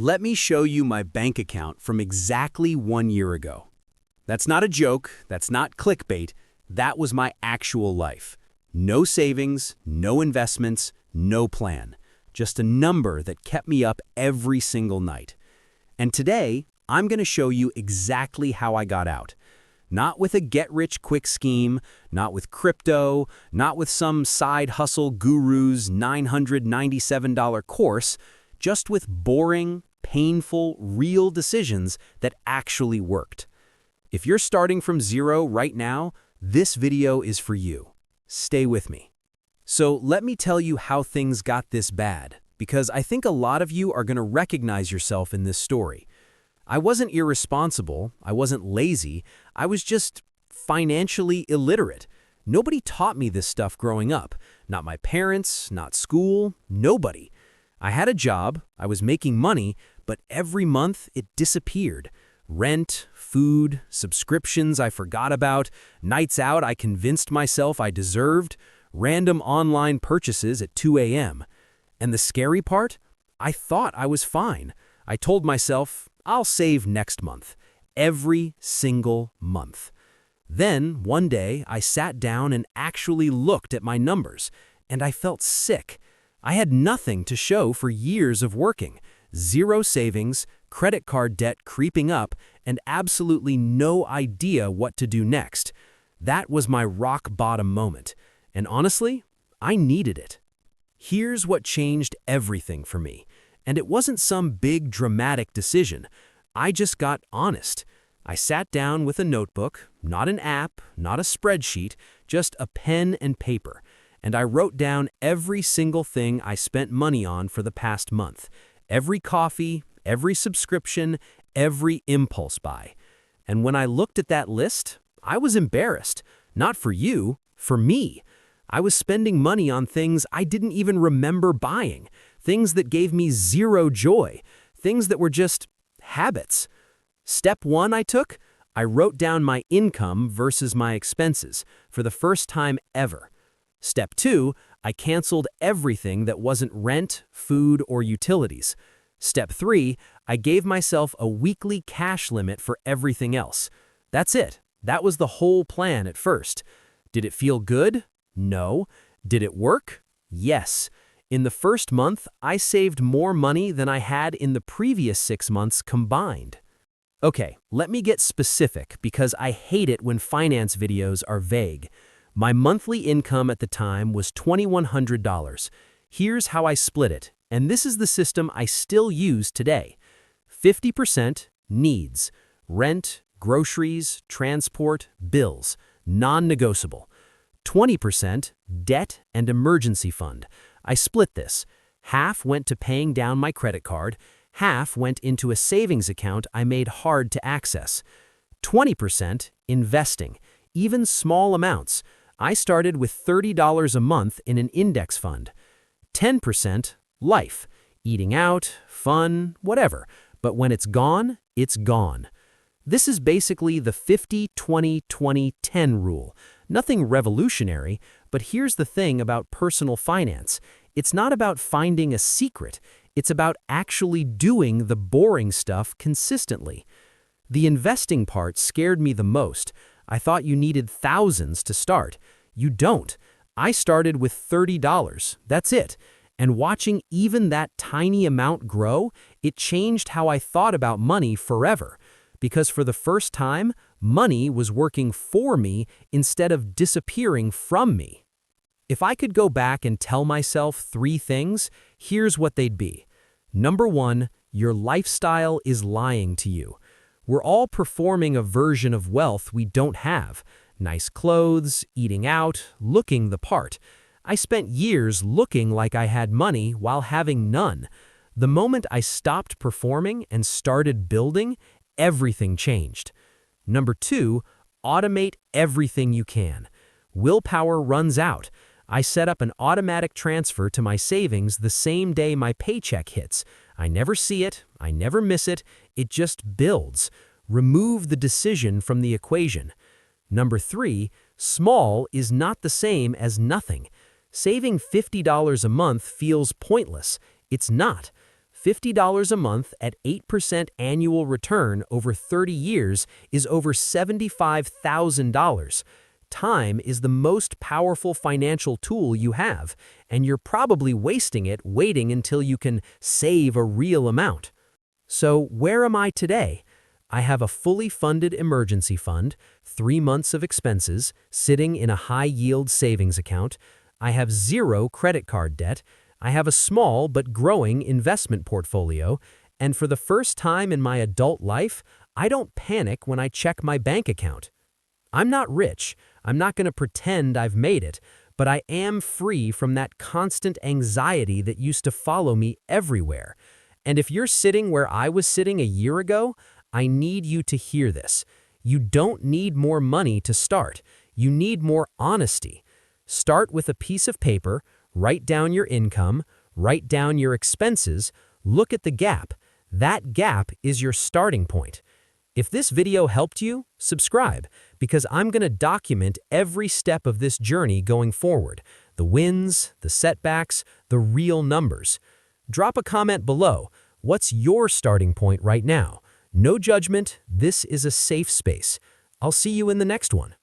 Let me show you my bank account from exactly 1 year ago. That's not a joke, that's not clickbait, that was my actual life. No savings, no investments, no plan. Just a number that kept me up every single night. And today, I'm going to show you exactly how I got out. Not with a get-rich-quick scheme, not with crypto, not with some side hustle guru's $997 course, just with boring, painful, real decisions that actually worked. If you're starting from zero right now, this video is for you. Stay with me. So let me tell you how things got this bad, because I think a lot of you are going to recognize yourself in this story. I wasn't irresponsible, I wasn't lazy, I was just financially illiterate. Nobody taught me this stuff growing up. Not my parents, not school, nobody. I had a job, I was making money, but every month it disappeared. Rent, food, subscriptions I forgot about, nights out I convinced myself I deserved, random online purchases at 2 a.m. And the scary part? I thought I was fine. I told myself, I'll save next month. Every single month. Then, one day, I sat down and actually looked at my numbers, and I felt sick. I had nothing to show for years of working. Zero savings, credit card debt creeping up, and absolutely no idea what to do next. That was my rock bottom moment. And honestly, I needed it. Here's what changed everything for me. And it wasn't some big dramatic decision. I just got honest. I sat down with a notebook, not an app, not a spreadsheet, just a pen and paper. And I wrote down every single thing I spent money on for the past month. Every coffee, every subscription, every impulse buy. And when I looked at that list, I was embarrassed. Not for you, for me. I was spending money on things I didn't even remember buying. Things that gave me zero joy. Things that were just habits. Step one I took, I wrote down my income versus my expenses for the first time ever. Step two, I canceled everything that wasn't rent, food, or utilities. Step three, I gave myself a weekly cash limit for everything else. That's it. That was the whole plan at first. Did it feel good? No. Did it work? Yes. In the first month, I saved more money than I had in the previous 6 months combined. Okay, let me get specific because I hate it when finance videos are vague. My monthly income at the time was $2,100. Here's how I split it, and this is the system I still use today. 50% needs, rent, groceries, transport, bills, non-negotiable. 20% debt and emergency fund. I split this. Half went to paying down my credit card, half went into a savings account I made hard to access. 20% investing, even small amounts. I started with $30 a month in an index fund. 10% life, eating out, fun, whatever. But when it's gone, it's gone. This is basically the 50-20-20-10 rule. Nothing revolutionary, but here's the thing about personal finance. It's not about finding a secret. It's about actually doing the boring stuff consistently. The investing part scared me the most. I thought you needed thousands to start. You don't. I started with $30. That's it. And watching even that tiny amount grow, it changed how I thought about money forever. Because for the first time, money was working for me instead of disappearing from me. If I could go back and tell myself 3 things, here's what they'd be. Number 1, your lifestyle is lying to you. We're all performing a version of wealth we don't have. Nice clothes, eating out, looking the part. I spent years looking like I had money while having none. The moment I stopped performing and started building, everything changed. Number 2, automate everything you can. Willpower runs out. I set up an automatic transfer to my savings the same day my paycheck hits. I never see it, I never miss it, it just builds. Remove the decision from the equation. Number 3, small is not the same as nothing. Saving $50 a month feels pointless. It's not. $50 a month at 8% annual return over 30 years is over $75,000. Time is the most powerful financial tool you have, and you're probably wasting it waiting until you can save a real amount. So where am I today? I have a fully funded emergency fund, 3 months of expenses, sitting in a high-yield savings account. I have 0 credit card debt. I have a small but growing investment portfolio, and for the first time in my adult life, I don't panic when I check my bank account. I'm not rich. I'm not going to pretend I've made it, but I am free from that constant anxiety that used to follow me everywhere. And if you're sitting where I was sitting a year ago, I need you to hear this. You don't need more money to start. You need more honesty. Start with a piece of paper, write down your income, write down your expenses, look at the gap. That gap is your starting point. If this video helped you, subscribe, because I'm going to document every step of this journey going forward. The wins, the setbacks, the real numbers. Drop a comment below. What's your starting point right now? No judgment, this is a safe space. I'll see you in the next one.